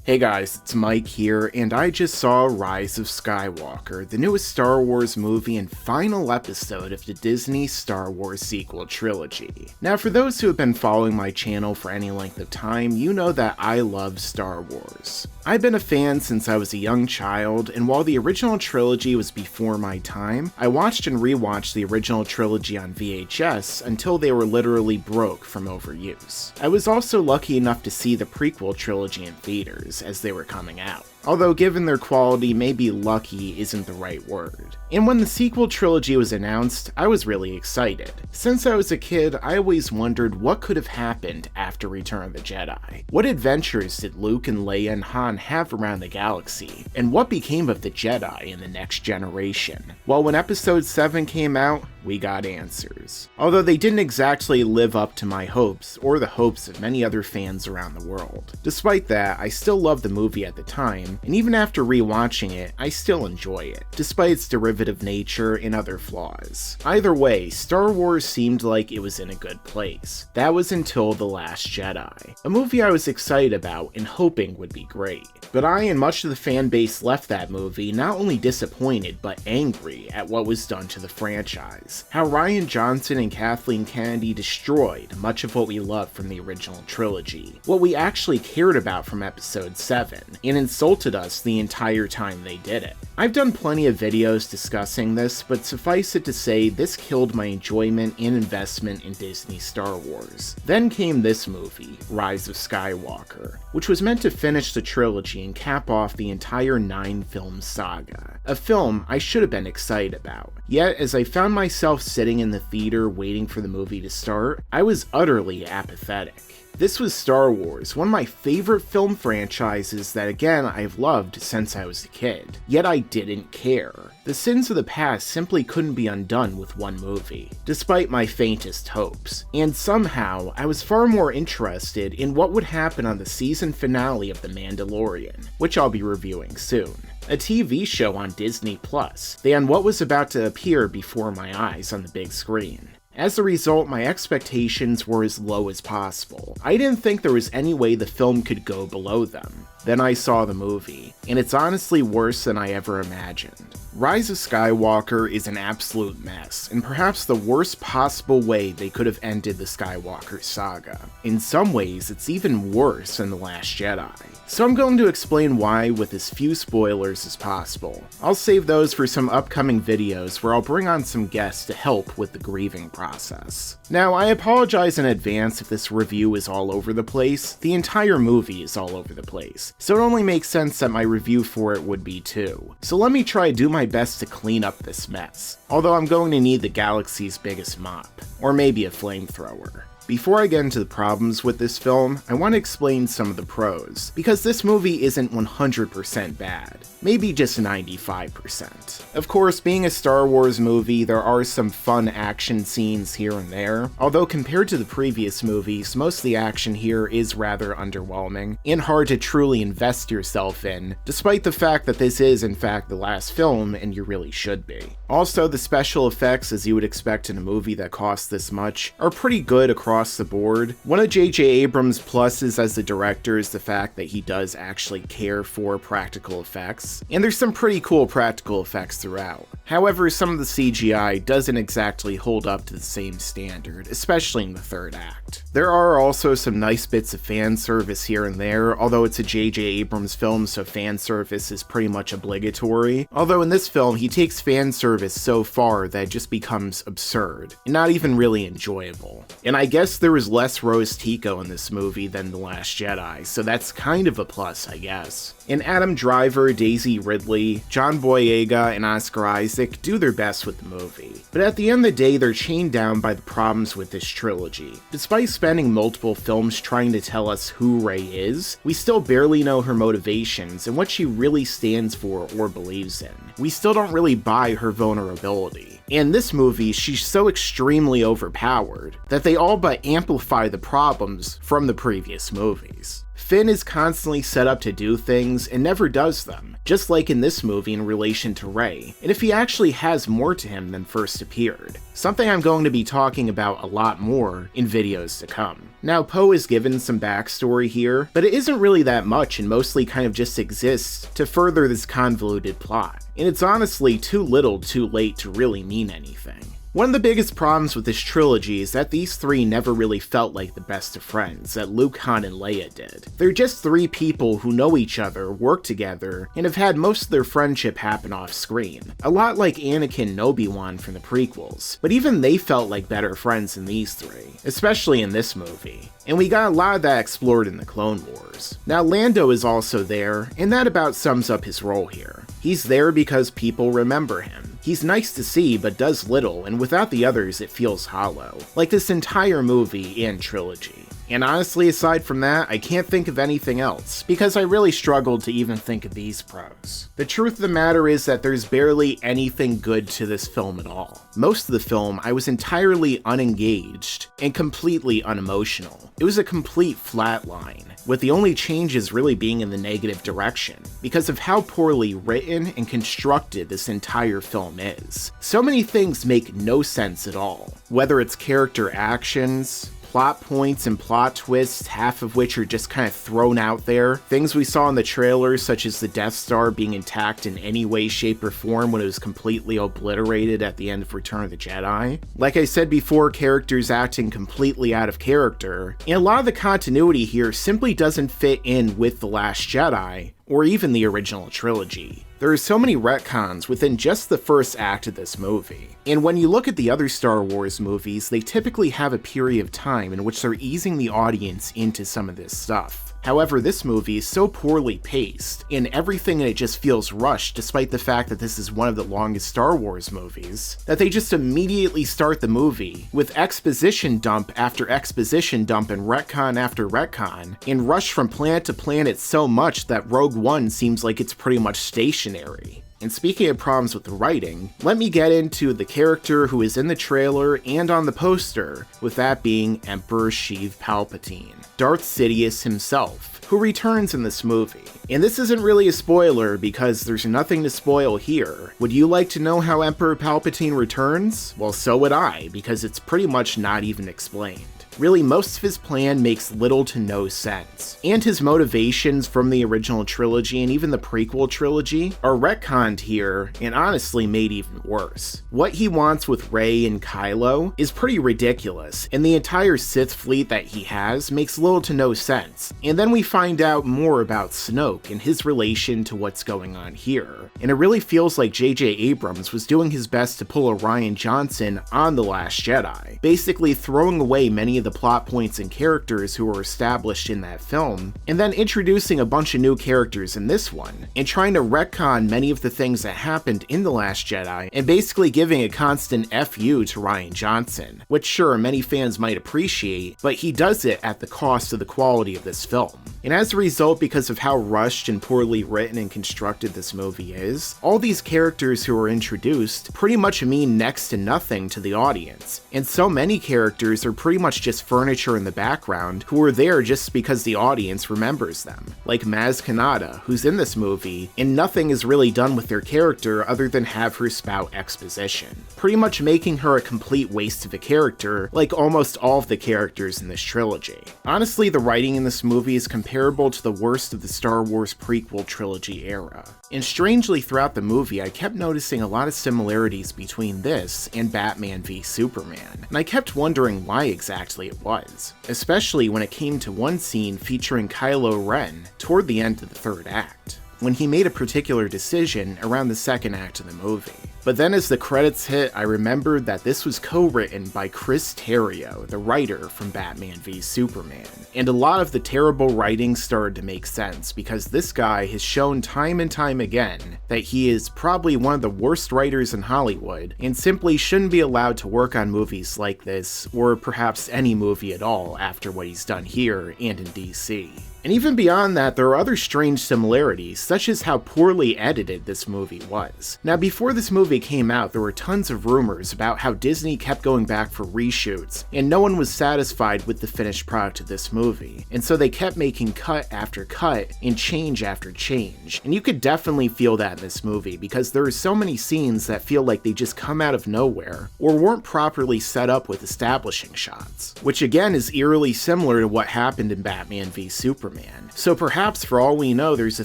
Hey guys, it's Mike here, and I just saw Rise of Skywalker, the newest Star Wars movie and final episode of the Disney Star Wars sequel trilogy. Now, for those who have been following my channel for any length of time, you know that I love Star Wars. I've been a fan since I was a young child, and while the original trilogy was before my time, I watched and rewatched the original trilogy on VHS until they were literally broke from overuse. I was also lucky enough to see the prequel trilogy in theaters as they were coming out. Although given their quality, maybe lucky isn't the right word. And when the sequel trilogy was announced, I was really excited. Since I was a kid, I always wondered what could have happened after Return of the Jedi. What adventures did Luke and Leia and Han have around the galaxy? And what became of the Jedi in the next generation? Well, when Episode 7 came out, we got answers. Although they didn't exactly live up to my hopes, or the hopes of many other fans around the world. Despite that, I still loved the movie at the time, and even after rewatching it, I still enjoy it, despite its derivative nature and other flaws. Either way, Star Wars seemed like it was in a good place. That was until The Last Jedi, a movie I was excited about and hoping would be great. But I and much of the fan base left that movie not only disappointed, but angry at what was done to the franchise. How Rian Johnson and Kathleen Kennedy destroyed much of what we loved from the original trilogy, what we actually cared about from Episode 7, and insulted us the entire time they did it. I've done plenty of videos discussing this, but suffice it to say, this killed my enjoyment and investment in Disney Star Wars. Then came this movie, Rise of Skywalker, which was meant to finish the trilogy and cap off the entire 9-film saga. A film I should have been excited about. Yet, as I found myself sitting in the theater waiting for the movie to start, I was utterly apathetic. This was Star Wars, one of my favorite film franchises that again I've loved since I was a kid. Yet I didn't care. The sins of the past simply couldn't be undone with one movie, despite my faintest hopes. And somehow, I was far more interested in what would happen on the season finale of The Mandalorian, which I'll be reviewing soon. A TV show on Disney Plus, than what was about to appear before my eyes on the big screen. As a result, my expectations were as low as possible. I didn't think there was any way the film could go below them. Then I saw the movie, and it's honestly worse than I ever imagined. Rise of Skywalker is an absolute mess, and perhaps the worst possible way they could have ended the Skywalker saga. In some ways, it's even worse than The Last Jedi. So I'm going to explain why with as few spoilers as possible. I'll save those for some upcoming videos where I'll bring on some guests to help with the grieving process. Now, I apologize in advance if this review is all over the place. The entire movie is all over the place, so it only makes sense that my review for it would be too. So let me try to do my best to clean up this mess, although I'm going to need the galaxy's biggest mop, or maybe a flamethrower. Before I get into the problems with this film, I want to explain some of the pros, because this movie isn't 100% bad, maybe just 95%. Of course, being a Star Wars movie, there are some fun action scenes here and there, although compared to the previous movies, most of the action here is rather underwhelming, and hard to truly invest yourself in, despite the fact that this is in fact the last film, and you really should be. Also, the special effects, as you would expect in a movie that costs this much, are pretty good across the board. One of J.J. Abrams' pluses as the director is the fact that he does actually care for practical effects, and there's some pretty cool practical effects throughout. However, some of the CGI doesn't exactly hold up to the same standard, especially in the third act. There are also some nice bits of fan service here and there, although it's a J.J. Abrams film, so fan service is pretty much obligatory. Although in this film, he takes fan service so far that it just becomes absurd, and not even really enjoyable. And I guess there was less Rose Tico in this movie than The Last Jedi, so that's kind of a plus, I guess. And Adam Driver, Daisy Ridley, John Boyega, and Oscar Isaac do their best with the movie. But at the end of the day, they're chained down by the problems with this trilogy. Despite spending multiple films trying to tell us who Rey is, we still barely know her motivations and what she really stands for or believes in. We still don't really buy her vulnerability. In this movie, she's so extremely overpowered that they all but amplify the problems from the previous movies. Finn is constantly set up to do things and never does them, just like in this movie in relation to Rey, and if he actually has more to him than first appeared, something I'm going to be talking about a lot more in videos to come. Now, Poe is given some backstory here, but it isn't really that much and mostly kind of just exists to further this convoluted plot. And it's honestly too little too late to really mean anything. One of the biggest problems with this trilogy is that these three never really felt like the best of friends that Luke, Han, and Leia did. They're just three people who know each other, work together, and have had most of their friendship happen off screen. A lot like Anakin and Obi-Wan from the prequels, but even they felt like better friends than these three, especially in this movie. And we got a lot of that explored in the Clone Wars. Now Lando is also there, and that about sums up his role here. He's there because people remember him. He's nice to see, but does little, and without the others it feels hollow, like this entire movie and trilogy. And honestly, aside from that, I can't think of anything else, because I really struggled to even think of these pros. The truth of the matter is that there's barely anything good to this film at all. Most of the film, I was entirely unengaged and completely unemotional. It was a complete flat line, with the only changes really being in the negative direction, because of how poorly written and constructed this entire film is. So many things make no sense at all, whether it's character actions, plot points and plot twists, half of which are just kind of thrown out there. Things we saw in the trailers, such as the Death Star being intact in any way, shape, or form when it was completely obliterated at the end of Return of the Jedi. Like I said before, characters acting completely out of character, and a lot of the continuity here simply doesn't fit in with The Last Jedi, or even the original trilogy. There are so many retcons within just the first act of this movie. And when you look at the other Star Wars movies, they typically have a period of time in which they're easing the audience into some of this stuff. However, this movie is so poorly paced, and everything in it just feels rushed despite the fact that this is one of the longest Star Wars movies, that they just immediately start the movie with exposition dump after exposition dump and retcon after retcon, and rush from planet to planet so much that Rogue One seems like it's pretty much stationary. And speaking of problems with the writing, let me get into the character who is in the trailer and on the poster, with that being Emperor Sheev Palpatine, Darth Sidious himself, who returns in this movie. And this isn't really a spoiler because there's nothing to spoil here. Would you like to know how Emperor Palpatine returns? Well, so would I, because it's pretty much not even explained. Really, most of his plan makes little to no sense, and his motivations from the original trilogy and even the prequel trilogy are retconned here and honestly made even worse. What he wants with Rey and Kylo is pretty ridiculous, and the entire Sith fleet that he has makes little to no sense. And then we find out more about Snoke and his relation to what's going on here. And it really feels like J.J. Abrams was doing his best to pull a Rian Johnson on The Last Jedi, basically throwing away many of the plot points and characters who were established in that film, and then introducing a bunch of new characters in this one, and trying to retcon many of the things that happened in The Last Jedi, and basically giving a constant FU to Rian Johnson, which sure, many fans might appreciate, but he does it at the cost of the quality of this film. And as a result, because of how rushed and poorly written and constructed this movie is, all these characters who are introduced pretty much mean next to nothing to the audience, and so many characters are pretty much just furniture in the background who are there just because the audience remembers them, like Maz Kanata, who's in this movie, and nothing is really done with their character other than have her spout exposition, pretty much making her a complete waste of a character, like almost all of the characters in this trilogy. Honestly, the writing in this movie is comparable to the worst of the Star Wars prequel trilogy era. And strangely, throughout the movie, I kept noticing a lot of similarities between this and Batman v Superman, and I kept wondering why exactly it was, especially when it came to one scene featuring Kylo Ren toward the end of the third act, when he made a particular decision around the second act of the movie. But then as the credits hit, I remembered that this was co-written by Chris Terrio, the writer from Batman v Superman. And a lot of the terrible writing started to make sense, because this guy has shown time and time again that he is probably one of the worst writers in Hollywood, and simply shouldn't be allowed to work on movies like this, or perhaps any movie at all after what he's done here and in DC. And even beyond that, there are other strange similarities, such as how poorly edited this movie was. Now, before this movie movie came out, there were tons of rumors about how Disney kept going back for reshoots, and no one was satisfied with the finished product of this movie. And so they kept making cut after cut and change after change. And you could definitely feel that in this movie, because there are so many scenes that feel like they just come out of nowhere, or weren't properly set up with establishing shots. Which again is eerily similar to what happened in Batman v Superman. So perhaps for all we know, there's a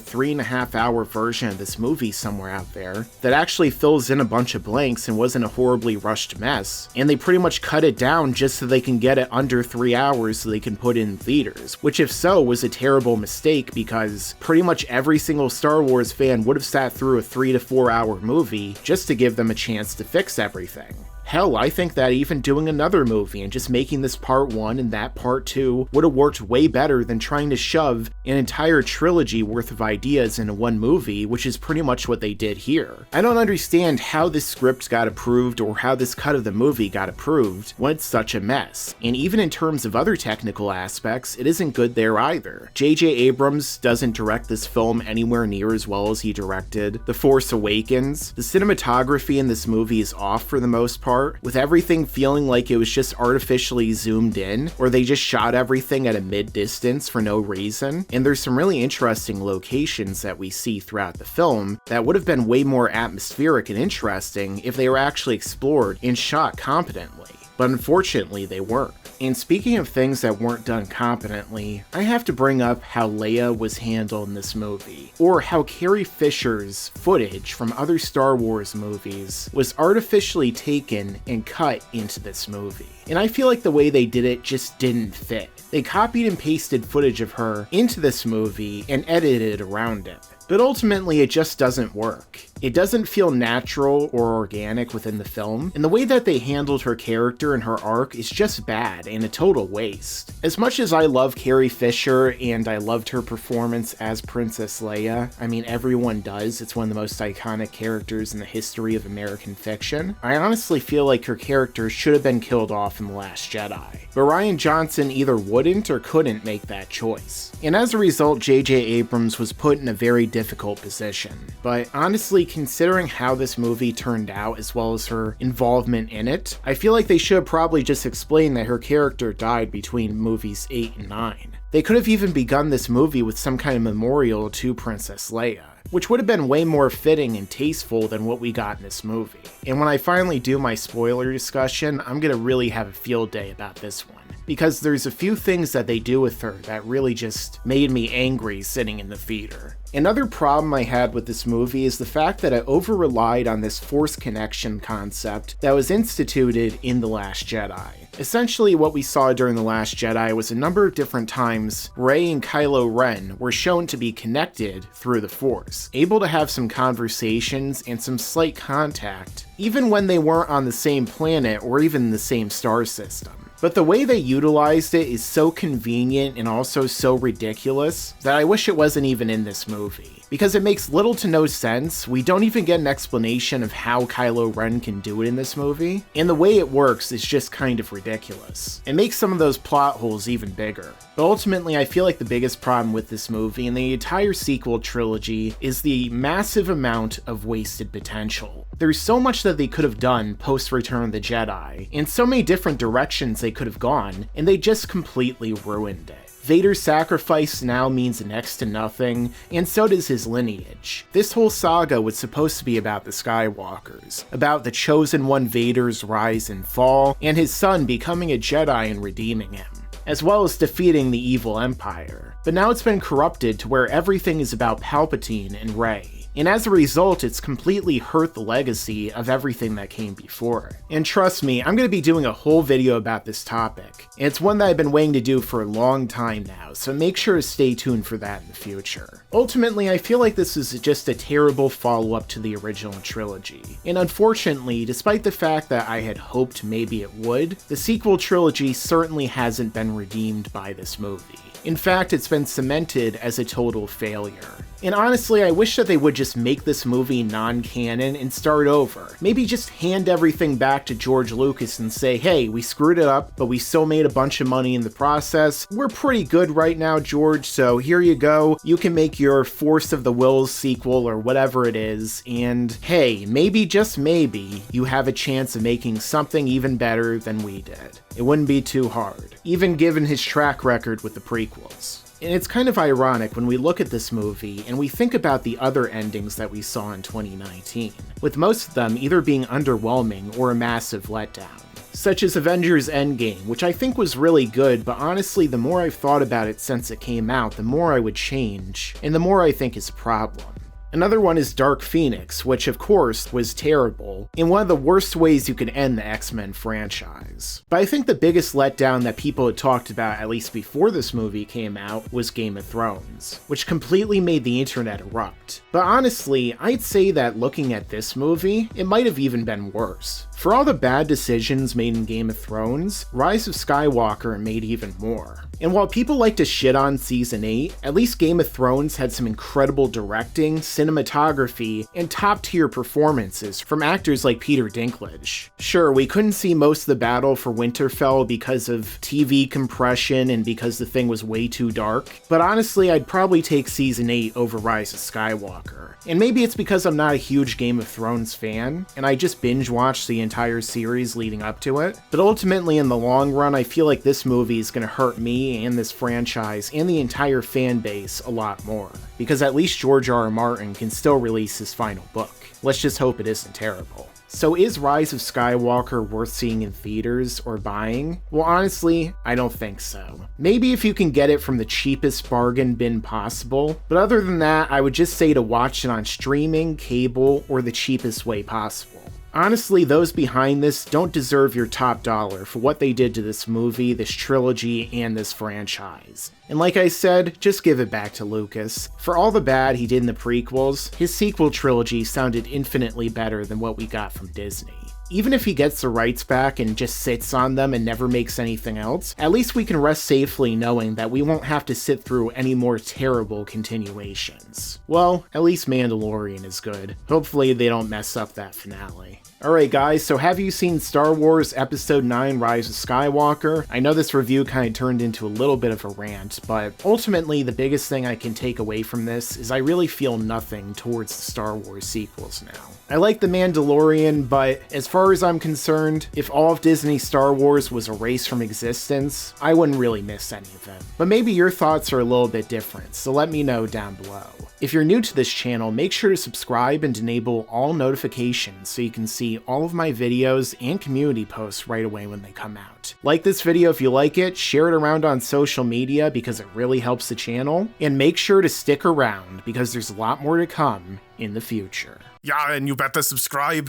3.5-hour version of this movie somewhere out there that actually fills in a bunch of blanks and wasn't a horribly rushed mess, and they pretty much cut it down just so they can get it under 3 hours so they can put it in theaters, which if so was a terrible mistake, because pretty much every single Star Wars fan would have sat through a 3 to 4 hour movie just to give them a chance to fix everything. Hell, I think that even doing another movie and just making this part 1 and that part 2 would have worked way better than trying to shove an entire trilogy worth of ideas into one movie, which is pretty much what they did here. I don't understand how this script got approved or how this cut of the movie got approved when it's such a mess. And even in terms of other technical aspects, it isn't good there either. J.J. Abrams doesn't direct this film anywhere near as well as he directed The Force Awakens. The cinematography in this movie is off for the most part, with everything feeling like it was just artificially zoomed in, or they just shot everything at a mid-distance for no reason. And there's some really interesting locations that we see throughout the film that would have been way more atmospheric and interesting if they were actually explored and shot competently. But unfortunately they weren't. And speaking of things that weren't done competently, I have to bring up how Leia was handled in this movie, or how Carrie Fisher's footage from other Star Wars movies was artificially taken and cut into this movie. And I feel like the way they did it just didn't fit. They copied and pasted footage of her into this movie and edited around it. But ultimately it just doesn't work. It doesn't feel natural or organic within the film, and the way that they handled her character and her arc is just bad and a total waste. As much as I love Carrie Fisher and I loved her performance as Princess Leia, I mean everyone does, it's one of the most iconic characters in the history of American fiction, I honestly feel like her character should have been killed off in The Last Jedi. But Rian Johnson either wouldn't or couldn't make that choice. And as a result, J.J. Abrams was put in a very difficult position. But honestly, considering how this movie turned out as well as her involvement in it, I feel like they should have probably just explained that her character died between movies 8 and 9. They could have even begun this movie with some kind of memorial to Princess Leia, which would have been way more fitting and tasteful than what we got in this movie. And when I finally do my spoiler discussion, I'm gonna really have a field day about this one, because there's a few things that they do with her that really just made me angry sitting in the theater. Another problem I had with this movie is the fact that I over-relied on this Force connection concept that was instituted in The Last Jedi. Essentially, what we saw during The Last Jedi was a number of different times Rey and Kylo Ren were shown to be connected through the Force, able to have some conversations and some slight contact, even when they weren't on the same planet or even the same star system. But the way they utilized it is so convenient and also so ridiculous that I wish it wasn't even in this movie. Because it makes little to no sense, we don't even get an explanation of how Kylo Ren can do it in this movie, and the way it works is just kind of ridiculous. It makes some of those plot holes even bigger. But ultimately, I feel like the biggest problem with this movie and the entire sequel trilogy is the massive amount of wasted potential. There's so much that they could have done post Return of the Jedi, and so many different directions they could have gone, and they just completely ruined it. Vader's sacrifice now means next to nothing, and so does his lineage. This whole saga was supposed to be about the Skywalkers, about the Chosen One Vader's rise and fall, and his son becoming a Jedi and redeeming him, as well as defeating the evil Empire. But now it's been corrupted to where everything is about Palpatine and Rey. And as a result, it's completely hurt the legacy of everything that came before it. And trust me, I'm going to be doing a whole video about this topic. And it's one that I've been waiting to do for a long time now, so make sure to stay tuned for that in the future. Ultimately, I feel like this is just a terrible follow-up to the original trilogy. And unfortunately, despite the fact that I had hoped maybe it would, the sequel trilogy certainly hasn't been redeemed by this movie. In fact, it's been cemented as a total failure. And honestly, I wish that they would just make this movie non-canon and start over. Maybe just hand everything back to George Lucas and say, hey, we screwed it up, but we still made a bunch of money in the process. We're pretty good right now, George, so here you go. You can make your Force of the Wills sequel or whatever it is, and hey, maybe, just maybe, you have a chance of making something even better than we did. It wouldn't be too hard, even given his track record with the prequels. And it's kind of ironic when we look at this movie and we think about the other endings that we saw in 2019, with most of them either being underwhelming or a massive letdown. Such as Avengers Endgame, which I think was really good, but honestly the more I've thought about it since it came out, the more I would change, and the more I think is a problem. Another one is Dark Phoenix, which of course was terrible, in one of the worst ways you could end the X-Men franchise. But I think the biggest letdown that people had talked about, at least before this movie came out, was Game of Thrones, which completely made the internet erupt. But honestly, I'd say that looking at this movie, it might have even been worse. For all the bad decisions made in Game of Thrones, Rise of Skywalker made even more. And while people like to shit on Season 8, at least Game of Thrones had some incredible directing, cinematography, and top-tier performances from actors like Peter Dinklage. Sure, we couldn't see most of the battle for Winterfell because of TV compression and because the thing was way too dark, but honestly, I'd probably take Season 8 over Rise of Skywalker. And maybe it's because I'm not a huge Game of Thrones fan, and I just binge-watched the entire series leading up to it, but ultimately in the long run, I feel like this movie is going to hurt me and this franchise and the entire fan base a lot more, because at least George R.R. Martin can still release his final book. Let's just hope it isn't terrible. So is Rise of Skywalker worth seeing in theaters or buying? Well, honestly, I don't think so. Maybe if you can get it from the cheapest bargain bin possible, but other than that, I would just say to watch it on streaming, cable, or the cheapest way possible. Honestly, those behind this don't deserve your top dollar for what they did to this movie, this trilogy, and this franchise. And like I said, just give it back to Lucas. For all the bad he did in the prequels, his sequel trilogy sounded infinitely better than what we got from Disney. Even if he gets the rights back and just sits on them and never makes anything else, at least we can rest safely knowing that we won't have to sit through any more terrible continuations. Well, at least Mandalorian is good. Hopefully they don't mess up that finale. Alright guys, so have you seen Star Wars Episode 9 Rise of Skywalker? I know this review kind of turned into a little bit of a rant, but ultimately the biggest thing I can take away from this is I really feel nothing towards the Star Wars sequels now. I like The Mandalorian, but as far as I'm concerned, if all of Disney's Star Wars was erased from existence, I wouldn't really miss any of them. But maybe your thoughts are a little bit different, so let me know down below. If you're new to this channel, make sure to subscribe and enable all notifications so you can see all of my videos and community posts right away when they come out. Like this video if you like it, share it around on social media because it really helps the channel, and make sure to stick around because there's a lot more to come in the future. Yeah, and you better subscribe.